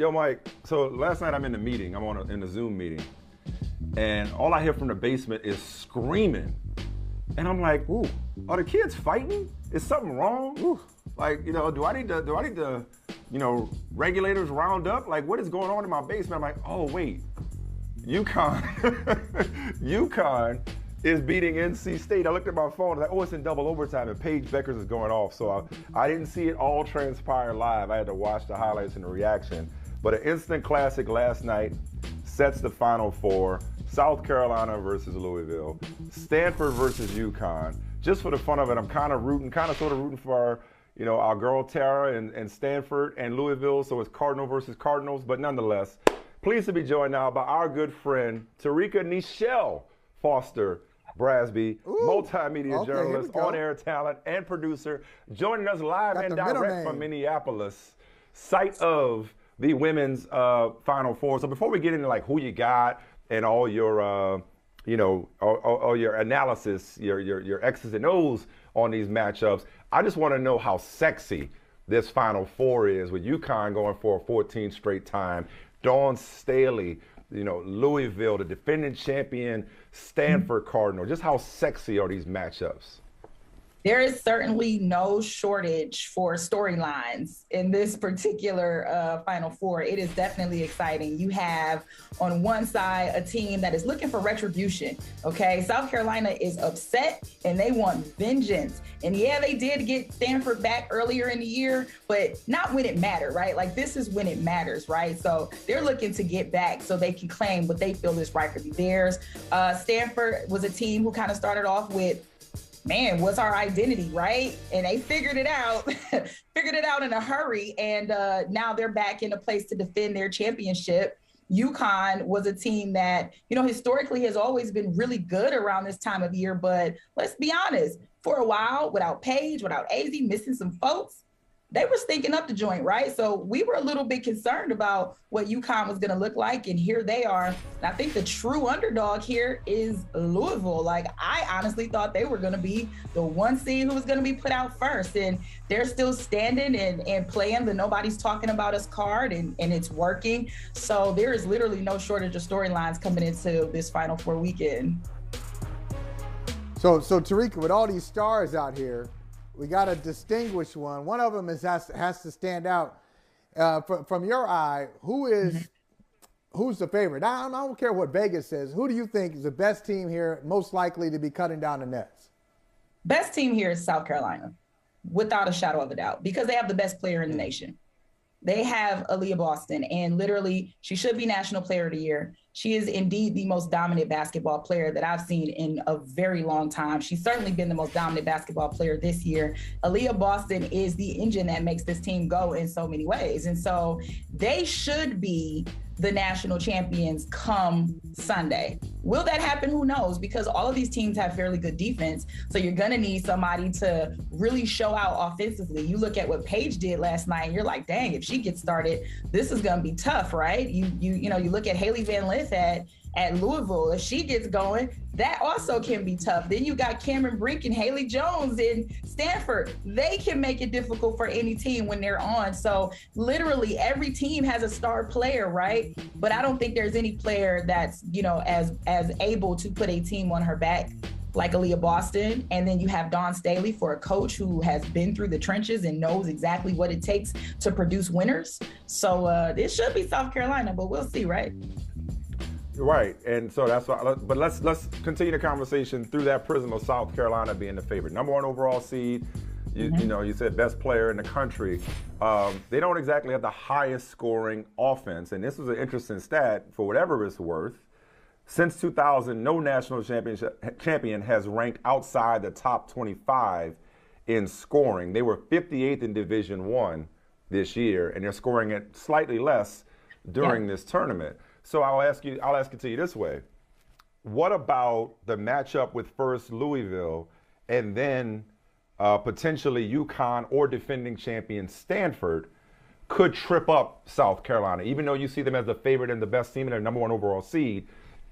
Yo, Mike, so last night I'm in the meeting. I'm in the Zoom meeting. And all I hear from the basement is screaming. And I'm like, ooh, are the kids fighting? Is something wrong? Ooh. Like, do I need to, regulators round up? Like, what is going on in my basement? I'm like, oh, wait, UConn, UConn is beating NC State. I looked at my phone, like, oh, it's in double overtime, and Paige Beckers is going off. So I didn't see it all transpire live. I had to watch the highlights and the reaction. But an instant classic last night sets the Final Four. South Carolina versus Louisville. Stanford versus UConn. Just for the fun of it, I'm kind of sort of rooting for our girl Tara and Stanford and Louisville. So it's Cardinal versus Cardinals. But nonetheless, pleased to be joined now by our good friend, Terrika Foster-Brasby, multimedia journalist, on-air talent, and producer, joining us live and direct from Minneapolis, site of the women's Final Four. So before we get into like who you got and all your all your analysis, your X's and O's on these matchups, I just want to know how sexy this Final Four is, with UConn going for a 14th straight time, Dawn Staley, Louisville, the defending champion Stanford Cardinal. Just how sexy are these matchups? There is certainly no shortage for storylines in this particular Final Four. It is definitely exciting. You have on one side a team that is looking for retribution, okay? South Carolina is upset and they want vengeance. And yeah, they did get Stanford back earlier in the year, but not when it mattered, right? Like, this is when it matters, right? So they're looking to get back so they can claim what they feel is rightfully theirs. Stanford was a team who kind of started off with, man, what's our identity, right? And they figured it out in a hurry. And now they're back in a place to defend their championship. UConn was a team that, historically has always been really good around this time of year. But let's be honest, for a while, without Paige, without AZ, missing some folks, they were stinking up the joint, right? So we were a little bit concerned about what UConn was going to look like, and here they are. And I think the true underdog here is Louisville. Like, I honestly thought they were going to be the one seed who was going to be put out first, and they're still standing and playing the nobody's talking about us card, and it's working. So there is literally no shortage of storylines coming into this Final Four weekend. So Terrika, with all these stars out here, we got to distinguish one. One of them has to stand out. From your eye, who's the favorite? I don't care what Vegas says. Who do you think is the best team here, most likely to be cutting down the nets? Best team here is South Carolina, without a shadow of a doubt, because they have the best player in the nation. They have Aaliyah Boston, and literally, she should be National Player of the Year. She is indeed the most dominant basketball player that I've seen in a very long time. She's certainly been the most dominant basketball player this year. Aaliyah Boston is the engine that makes this team go in so many ways. And so they should be the national champions come Sunday. Will that happen? Who knows? Because all of these teams have fairly good defense. So you're going to need somebody to really show out offensively. You look at what Paige did last night, and you're like, dang, if she gets started, this is going to be tough, right? You look at Haley Van Lith at Louisville. If she gets going, that also can be tough. Then you got Cameron Brink and Haley Jones in Stanford. They can make it difficult for any team when they're on. So literally every team has a star player, right? But I don't think there's any player that's, as able to put a team on her back like Aaliyah Boston. And then you have Dawn Staley for a coach who has been through the trenches and knows exactly what it takes to produce winners. So it should be South Carolina, but we'll see, right? Right, and so that's why. But let's continue the conversation through that prism of South Carolina being the favorite, number one overall seed. You said best player in the country. They don't exactly have the highest scoring offense, and this was an interesting stat for whatever it's worth. Since 2000, no national champion has ranked outside the top 25 in scoring. They were 58th in Division I this year, and they're scoring at slightly less during this tournament. So I'll ask it to you this way. What about the matchup with first Louisville and then potentially UConn or defending champion Stanford could trip up South Carolina, even though you see them as the favorite and the best team and their number one overall seed?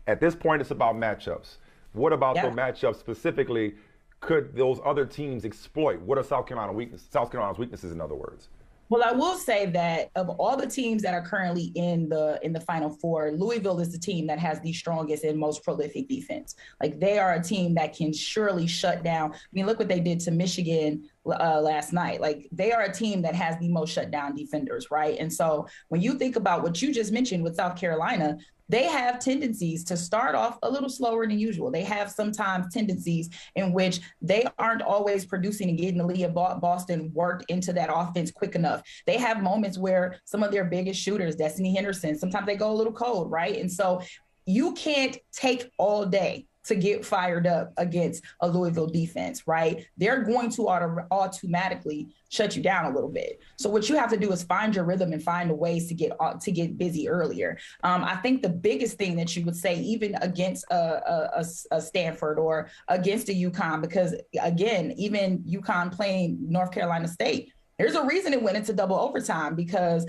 At this point, it's about matchups. What about the matchups specifically? Could those other teams exploit? What are South Carolina's weaknesses, in other words? Well, I will say that of all the teams that are currently in the Final Four, Louisville is the team that has the strongest and most prolific defense. Like, they are a team that can surely shut down. I mean, look what they did to Michigan last night. Like, they are a team that has the most shutdown defenders, right? And so when you think about what you just mentioned with South Carolina, they have tendencies to start off a little slower than usual. They have sometimes tendencies in which they aren't always producing and getting Aaliyah Boston worked into that offense quick enough. They have moments where some of their biggest shooters, Destiny Henderson, sometimes they go a little cold, right? And so you can't take all day to get fired up against a Louisville defense, right? They're going to automatically shut you down a little bit. So what you have to do is find your rhythm and find the ways to get busy earlier. I think the biggest thing that you would say, even against a Stanford or against a UConn, because again, even UConn playing North Carolina State, there's a reason it went into double overtime, because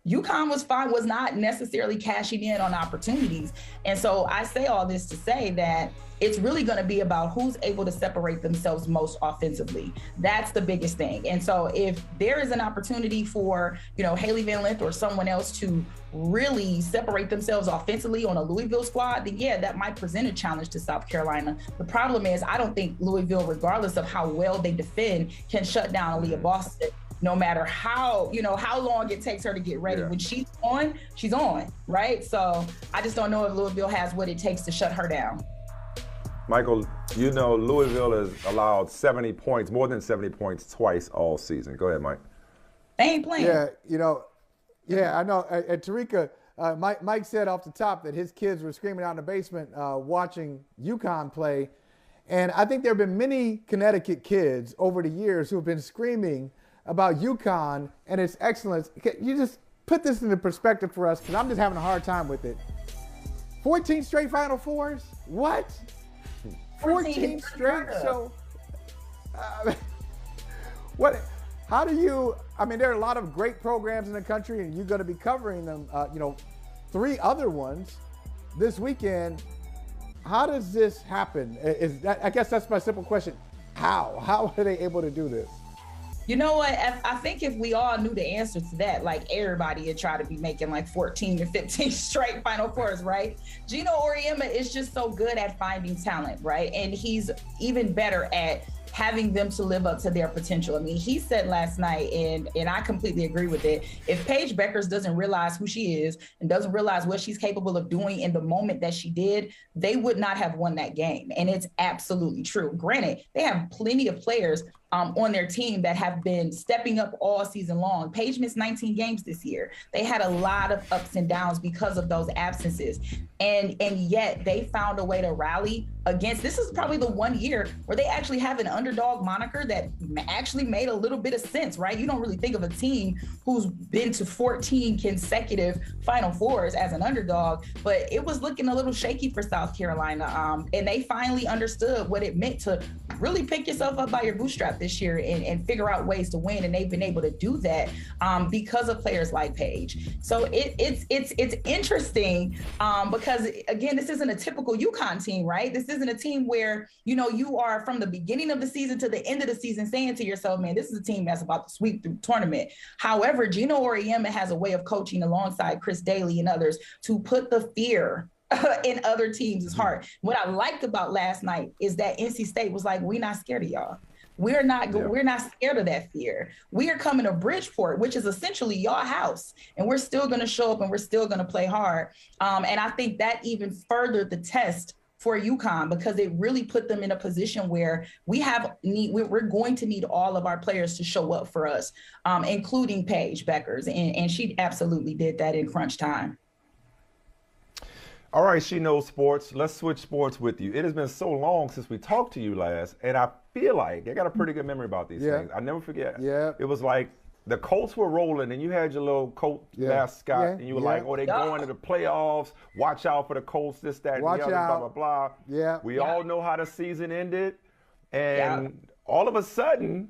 UConn was not necessarily cashing in on opportunities. And so I say all this to say that it's really going to be about who's able to separate themselves most offensively. That's the biggest thing. And so if there is an opportunity for, Haley Van Lith or someone else to really separate themselves offensively on a Louisville squad, then yeah, that might present a challenge to South Carolina. The problem is, I don't think Louisville, regardless of how well they defend, can shut down Aaliyah Boston, no matter how long it takes her to get ready. Yeah. When she's on, right? So I just don't know if Louisville has what it takes to shut her down. Michael, Louisville has allowed 70 points, more than 70 points twice all season. Go ahead, Mike. They ain't playing. Yeah, I know. And Terrika, Mike said off the top that his kids were screaming out in the basement watching UConn play. And I think there have been many Connecticut kids over the years who have been screaming about UConn and its excellence. Can you just put this into perspective for us? Because I'm just having a hard time with it. 14 straight Final Fours? What? 14 straight? So, what? How do you? I mean, there are a lot of great programs in the country, and you're going to be covering them. 3 other ones this weekend. How does this happen? I guess that's my simple question. How are they able to do this? You know what? I think if we all knew the answer to that, like, everybody would try to be making like 14 to 15 straight Final Fours, right? Gino Auriemma is just so good at finding talent, right? And he's even better at having them to live up to their potential. I mean, he said last night, and I completely agree with it, if Paige Beckers doesn't realize who she is and doesn't realize what she's capable of doing in the moment that she did, they would not have won that game. And it's absolutely true. Granted, they have plenty of players on their team that have been stepping up all season long. Paige missed 19 games this year. They had a lot of ups and downs because of those absences. And yet they found a way to rally against, this is probably the one year where they actually have an underdog moniker that actually made a little bit of sense, right? You don't really think of a team who's been to 14 consecutive Final Fours as an underdog, but it was looking a little shaky for South Carolina. And they finally understood what it meant to really pick yourself up by your bootstrap this year and figure out ways to win. And they've been able to do that because of players like Paige. So it's interesting because, again, this isn't a typical UConn team, right? This isn't a team where, you are from the beginning of the season to the end of the season saying to yourself, man, this is a team that's about to sweep through the tournament. However, Gino Auriemma has a way of coaching alongside Chris Daly and others to put the fear in other teams' heart. What I liked about last night is that NC State was like, we're not scared of y'all. We're not scared of that fear. We are coming to Bridgeport, which is essentially your house, and we're still going to show up and we're still going to play hard. And I think that even furthered the test for UConn, because it really put them in a position where we're going to need all of our players to show up for us, including Paige Beckers. And she absolutely did that in crunch time. All right, she knows sports. Let's switch sports with you. It has been so long since we talked to you last, and I feel like I got a pretty good memory about these things. I never forget. Yeah. It was like the Colts were rolling, and you had your little Colt mascot, and you were like, oh, they're going to the playoffs. Watch out for the Colts, this, that, and the other, blah, blah, blah. Yeah. We all know how the season ended, and all of a sudden,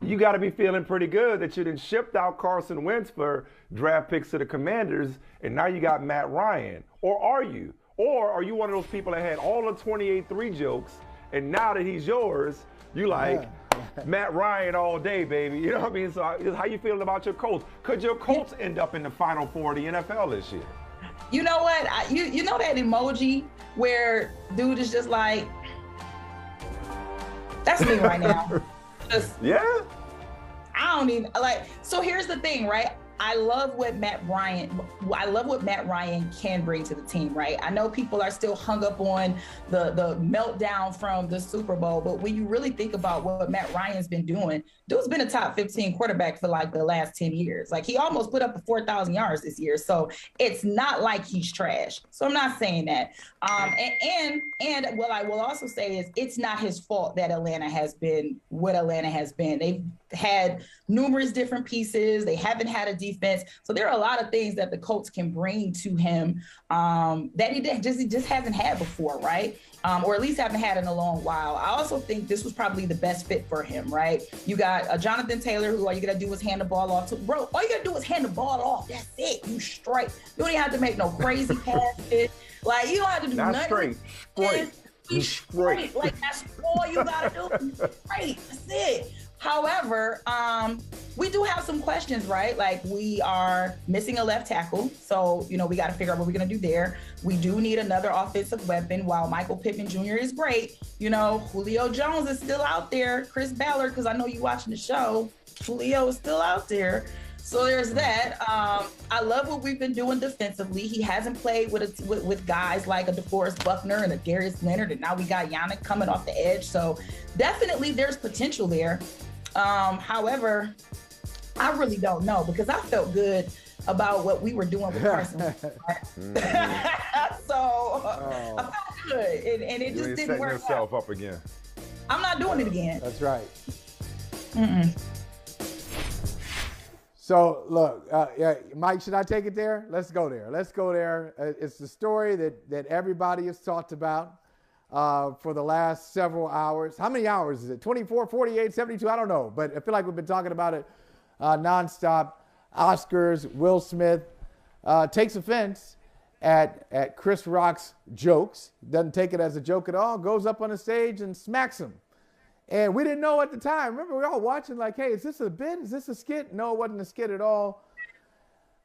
you got to be feeling pretty good that you done shipped out Carson Wentz for draft picks to the Commanders, and now you got Matt Ryan. Or are you? Or are you one of those people that had all the 28-3 jokes, and now that he's yours, you like, Matt Ryan all day, baby. You know what I mean? So how you feeling about your Colts? Could your Colts end up in the Final Four of the NFL this year? You know what? You know that emoji where dude is just like, that's me right now. Yeah. I don't even so here's the thing, right? I love what Matt Ryan can bring to the team, right? I know people are still hung up on the meltdown from the Super Bowl, but when you really think about what Matt Ryan's been doing, dude's been a top 15 quarterback for like the last 10 years. Like he almost put up 4,000 yards this year. So it's not like he's trash. So I'm not saying that. And what I will also say is it's not his fault that Atlanta has been what Atlanta has been. They've had numerous different pieces. They haven't had a defense. So there are a lot of things that the Colts can bring to him that he just hasn't had before, right? Or at least haven't had in a long while. I also think this was probably the best fit for him, right? You got Jonathan Taylor, who all you gotta do is hand the ball off to, bro, all you gotta do is hand the ball off. That's it. You strike. You don't even have to make no crazy passes. Like, you don't have to do nothing. Straight. Straight. Like, that's all you gotta do. Straight. That's it. However, we do have some questions, right? Like we are missing a left tackle. So, you know, we got to figure out what we're going to do there. We do need another offensive weapon. While Michael Pittman Jr. is great, you know, Julio Jones is still out there. Chris Ballard, because I know you watching the show, Julio is still out there. So there's that. I love what we've been doing defensively. He hasn't played with guys like a DeForest Buckner and a Darius Leonard, and now we got Yannick coming off the edge. So definitely there's potential there. However, I really don't know because I felt good about what we were doing with Carson. So I felt good, and it just didn't work yourself up again. I'm not doing it again. That's right. So look, Mike, should I take it there? Let's go there. It's the story that everybody has talked about for the last several hours. How many hours is it? 24, 48, 72? I don't know. But I feel like we've been talking about it nonstop. Oscars, Will Smith takes offense at Chris Rock's jokes. Doesn't take it as a joke at all. Goes up on the stage and smacks him. And we didn't know at the time. Remember, we were all watching like, hey, is this a bit? Is this a skit? No, it wasn't a skit at all.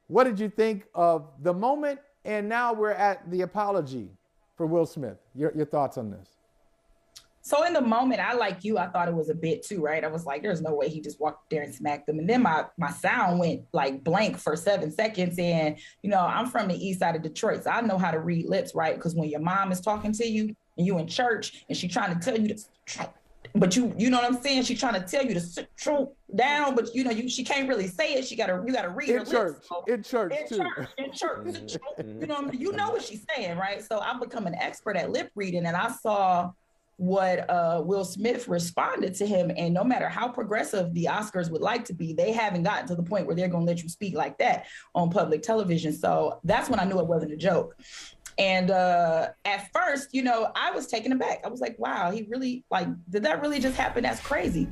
What did you think of the moment? And now we're at the apology for Will Smith. Your thoughts on this? So in the moment, I thought it was a bit too, right? I was like, there's no way he just walked there and smacked them. And then my sound went like blank for 7 seconds. And, you know, I'm from the east side of Detroit, so I know how to read lips, right? Because when your mom is talking to you and you in church and she's trying to tell you to, but you know what I'm saying? She's trying to tell you to sit down, but you know, she can't really say it. You gotta read her lips. In church. You know, you know what she's saying, right? So I've become an expert at lip reading, and I saw what Will Smith responded to him. And no matter how progressive the Oscars would like to be, they haven't gotten to the point where they're gonna let you speak like that on public television. So that's when I knew it wasn't a joke. And at first, you know, I was taken aback. I was like, wow, he really, like, did that really just happen? That's crazy.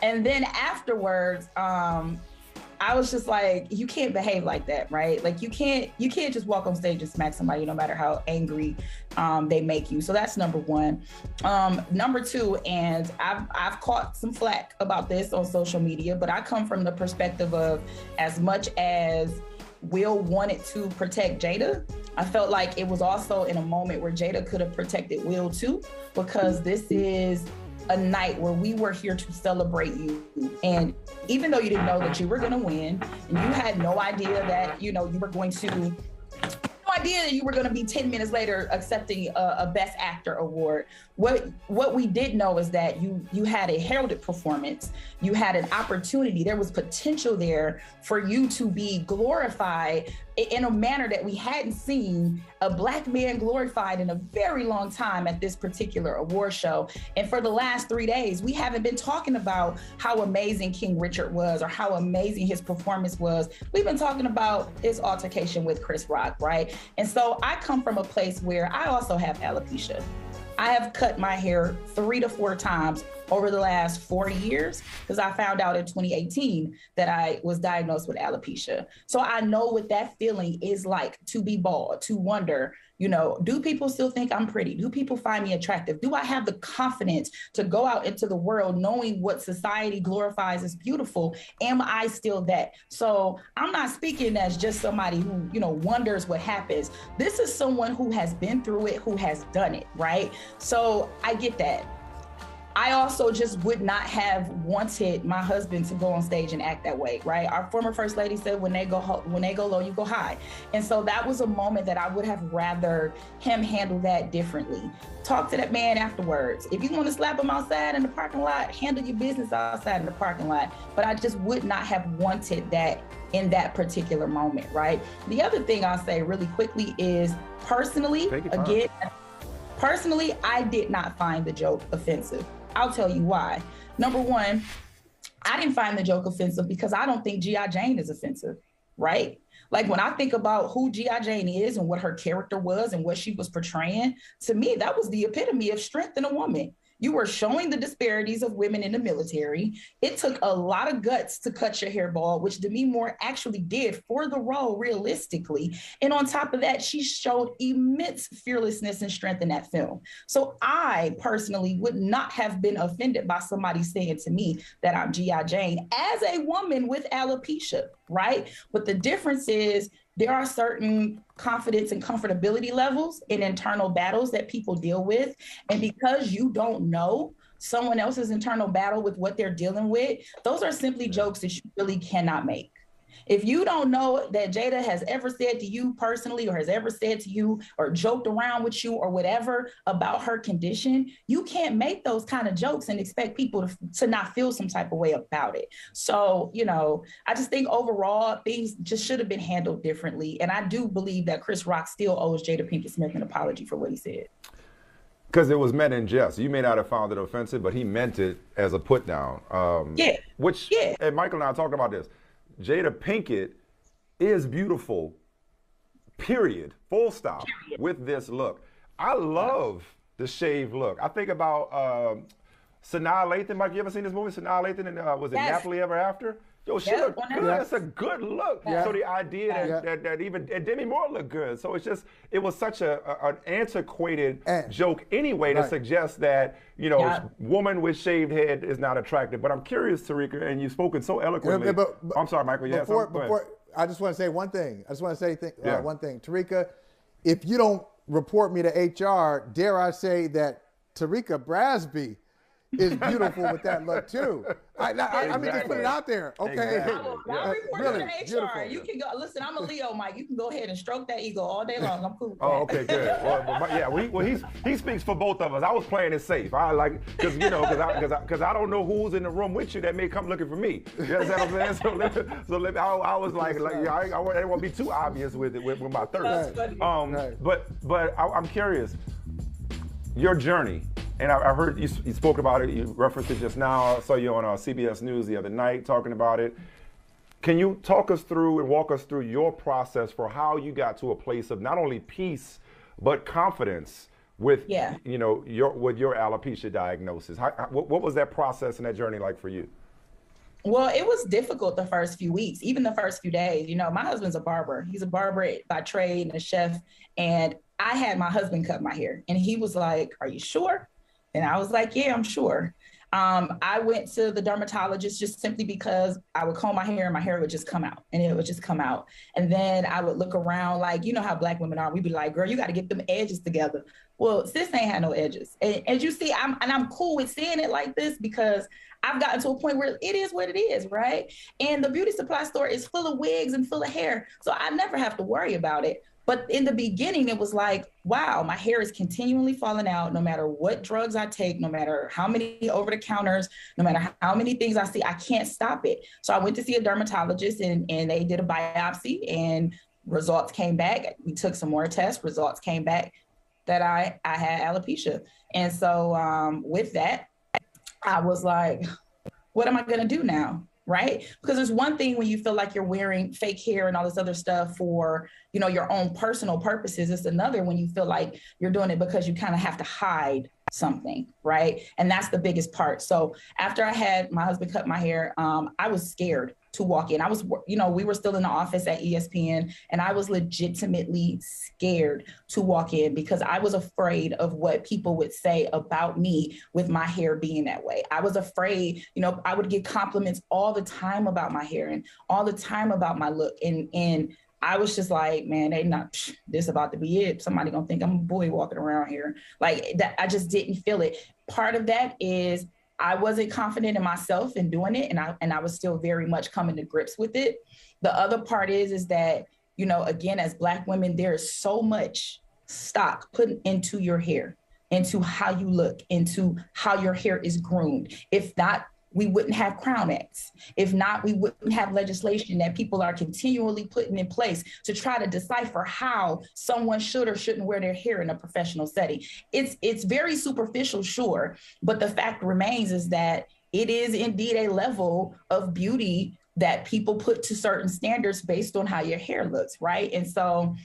And then afterwards, I was just like, you can't behave like that, right? Like you can't just walk on stage and smack somebody no matter how angry they make you. So that's number one. Number two, and I've caught some flack about this on social media, but I come from the perspective of as much as Will wanted to protect Jada, I felt like it was also in a moment where Jada could have protected Will too, because this is a night where we were here to celebrate you. And even though you didn't know that you were going to win, and you had no idea that, you know, you were going to, idea that you were going to be 10 minutes later accepting a Best Actor award. What we did know is that you had a heralded performance. You had an opportunity. There was potential there for you to be glorified in a manner that we hadn't seen a Black man glorified in a very long time at this particular award show. And for the last 3 days, we haven't been talking about how amazing King Richard was or how amazing his performance was. We've been talking about his altercation with Chris Rock, right? And so I come from a place where I also have alopecia. I have cut my hair 3 to 4 times over the last 4 years, because I found out in 2018 that I was diagnosed with alopecia. So I know what that feeling is like, to be bald, to wonder, you know, do people still think I'm pretty? Do people find me attractive? Do I have the confidence to go out into the world knowing what society glorifies as beautiful? Am I still that? So I'm not speaking as just somebody who, you know, wonders what happens. This is someone who has been through it, who has done it, right? So I get that. I also just would not have wanted my husband to go on stage and act that way, right? Our former first lady said, when they go low, you go high. And so that was a moment that I would have rather him handle that differently. Talk to that man afterwards. If you want to slap him outside in the parking lot, handle your business outside in the parking lot. But I just would not have wanted that in that particular moment, right? The other thing I'll say really quickly is personally, I did not find the joke offensive. I'll tell you why. Number one, I didn't find the joke offensive because I don't think G.I. Jane is offensive, right? Like when I think about who G.I. Jane is and what her character was and what she was portraying, to me, that was the epitome of strength in a woman. You were showing the disparities of women in the military. It took a lot of guts to cut your hair bald, which Demi Moore actually did for the role realistically. And on top of that, she showed immense fearlessness and strength in that film. So I personally would not have been offended by somebody saying to me that I'm G.I. Jane as a woman with alopecia, right? But the difference is there are certain confidence and comfortability levels in internal battles that people deal with. And because you don't know someone else's internal battle with what they're dealing with, those are simply jokes that you really cannot make. If you don't know that Jada has ever said to you personally, or has ever said to you or joked around with you or whatever about her condition, you can't make those kind of jokes and expect people to not feel some type of way about it. So, you know, I just think overall things just should have been handled differently. And I do believe that Chris Rock still owes Jada Pinkett Smith an apology for what he said. Because it was meant in jest. You may not have found it offensive, but he meant it as a put down. And Michael and I talked about this. Jada Pinkett is beautiful, period, full stop, with this look. I love the shaved look. I think about Sanaa Lathan. Mike, you ever seen this movie, Sanaa Lathan, and was it Happily Ever After? Yo, she looked good. That's a good look. So the idea that even Demi Moore looked good. So it's just, it was such an antiquated joke anyway to suggest that, you know, woman with shaved head is not attractive. But I'm curious, Terrika, and you've spoken so eloquently. I'm sorry, Michael. Before, I just want to say one thing. One thing. Terrika, if you don't report me to HR, dare I say that Terrika Brasby is beautiful with that look too. I mean, just put it out there. Okay. I'll report you to HR. Beautiful. You can go. Listen, I'm a Leo, Mike. You can go ahead and stroke that ego all day long. I'm cool with that. Oh, okay, good. Well, he speaks for both of us. I was playing it safe. I like, because you know, because I don't know who's in the room with you that may come looking for me. You understand what I'm saying? I was like I didn't want to be too obvious with it with my thirst. But I'm curious. Your journey. And I heard you spoke about it, you referenced it just now. I saw you on CBS News the other night talking about it. Can you talk us through and walk us through your process for how you got to a place of not only peace, but confidence with, you know, your alopecia diagnosis? What was that process and that journey like for you? Well, it was difficult the first few weeks, even the first few days. You know, my husband's a barber. He's a barber by trade and a chef. And I had my husband cut my hair. And he was like, "Are you sure?" And I was like, "Yeah, I'm sure." I went to the dermatologist just simply because I would comb my hair and my hair would just come out, and it would just come out. And then I would look around, like, you know how Black women are. We'd be like, "Girl, you got to get them edges together." Well, sis ain't had no edges. And as you see, I'm cool with seeing it like this because I've gotten to a point where it is what it is, right? And the beauty supply store is full of wigs and full of hair. So I never have to worry about it. But in the beginning, it was like, wow, my hair is continually falling out no matter what drugs I take, no matter how many over-the-counters, no matter how many things I see, I can't stop it. So I went to see a dermatologist and they did a biopsy and results came back. We took some more tests, results came back that I had alopecia. And so with that, I was like, what am I gonna do now? Right? Because there's one thing when you feel like you're wearing fake hair and all this other stuff for, you know, your own personal purposes. It's another when you feel like you're doing it because you kind of have to hide something, right? And that's the biggest part. So after I had my husband cut my hair, I was scared to walk in. I was, we were still in the office at ESPN, and I was legitimately scared to walk in because I was afraid of what people would say about me with my hair being that way. I was afraid, I would get compliments all the time about my hair and all the time about my look. And I was just like, man, this about to be it. Somebody gonna think I'm a boy walking around here. Like that, I just didn't feel it. Part of that is I wasn't confident in myself in doing it. And I was still very much coming to grips with it. The other part is that, again, as Black women, there is so much stock put into your hair, into how you look, into how your hair is groomed. If not, we wouldn't have Crown Acts. If not, we wouldn't have legislation that people are continually putting in place to try to decipher how someone should or shouldn't wear their hair in a professional setting. It's very superficial, sure, but the fact remains is that it is indeed a level of beauty that people put to certain standards based on how your hair looks, right? And so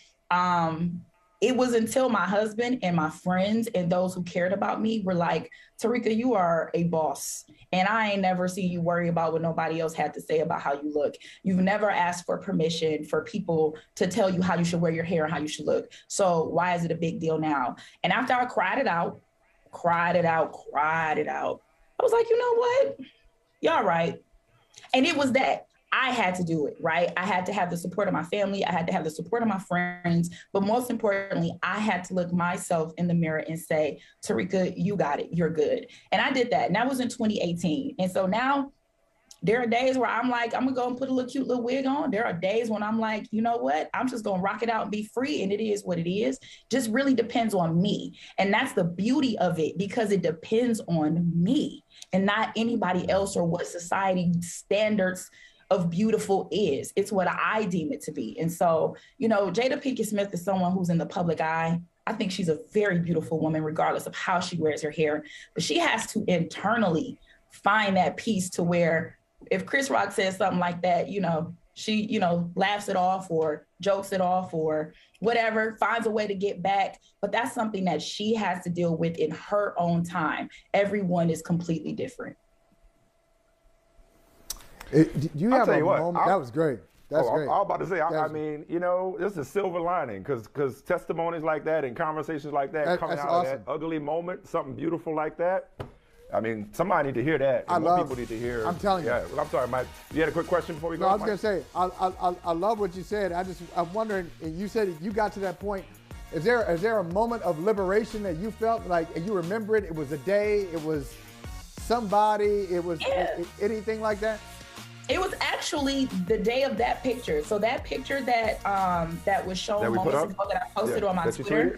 it was until my husband and my friends and those who cared about me were like, Terrika, you are a boss. And I ain't never seen you worry about what nobody else had to say about how you look. You've never asked for permission for people to tell you how you should wear your hair and how you should look. So why is it a big deal now? And after I cried it out, I was like, you know what? Y'all right. And it was that. I had to do it, right? I had to have the support of my family. I had to have the support of my friends. But most importantly, I had to look myself in the mirror and say, Terrika, you got it. You're good. And I did that. And that was in 2018. And so now there are days where I'm like, I'm going to go and put a cute little wig on. There are days when I'm like, you know what? I'm just going to rock it out and be free. And it is what it is. Just really depends on me. And that's the beauty of it, because it depends on me and not anybody else or what society standards of beautiful is. It's what I deem it to be. And so, Jada Pinkett Smith is someone who's in the public eye. I think she's a very beautiful woman, regardless of how she wears her hair. But she has to internally find that piece to where if Chris Rock says something like that, she, laughs it off or jokes it off or whatever, finds a way to get back. But that's something that she has to deal with in her own time. Everyone is completely different. Do you have a moment? That was great. That's great. I was about to say, I mean, this is a silver lining because testimonies like that and conversations like that coming out of that ugly moment, something beautiful like that. I mean, somebody need to hear that. And more people need to hear. I'm telling you. Yeah, I'm sorry, Mike. You had a quick question before we go? No, I was going to say, I love what you said. I'm wondering, you said you got to that point. Is there a moment of liberation that you felt like you remember it? It was a day. It was somebody. It was anything like that? It was actually the day of that picture. So that picture that was shown moments ago that I posted on my Twitter.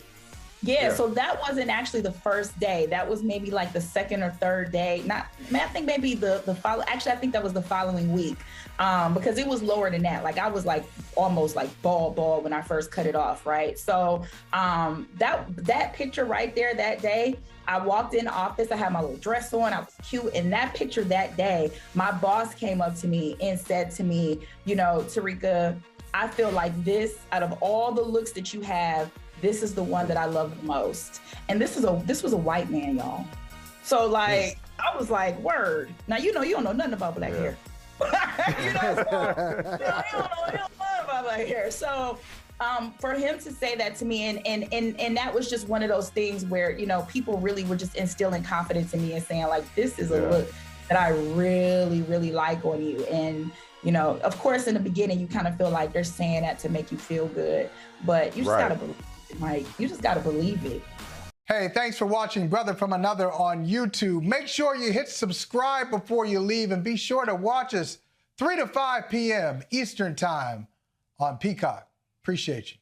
Yeah, so that wasn't actually the first day. That was maybe like the second or third day. I think maybe the follow. Actually, I think that was the following week, because it was lower than that. Like I was like almost like bald when I first cut it off, right? So that picture right there that day, I walked in the office. I had my little dress on. I was cute. And that picture that day, my boss came up to me and said to me, Terrika, I feel like this, out of all the looks that you have, this is the one that I love the most. And this was a white man, y'all. So I was like, word. Now, you don't know nothing about black hair. You don't know about black hair. So for him to say that to me, and that was just one of those things where, people really were just instilling confidence in me and saying like, this is a look that I really, really like on you. And, of course, in the beginning, you kind of feel like they're saying that to make you feel good, but you just gotta believe it, Mike. You just gotta believe it. Hey, thanks for watching Brother from Another on YouTube. Make sure you hit subscribe before you leave, and be sure to watch us 3 to 5 p.m. Eastern Time on Peacock. Appreciate you.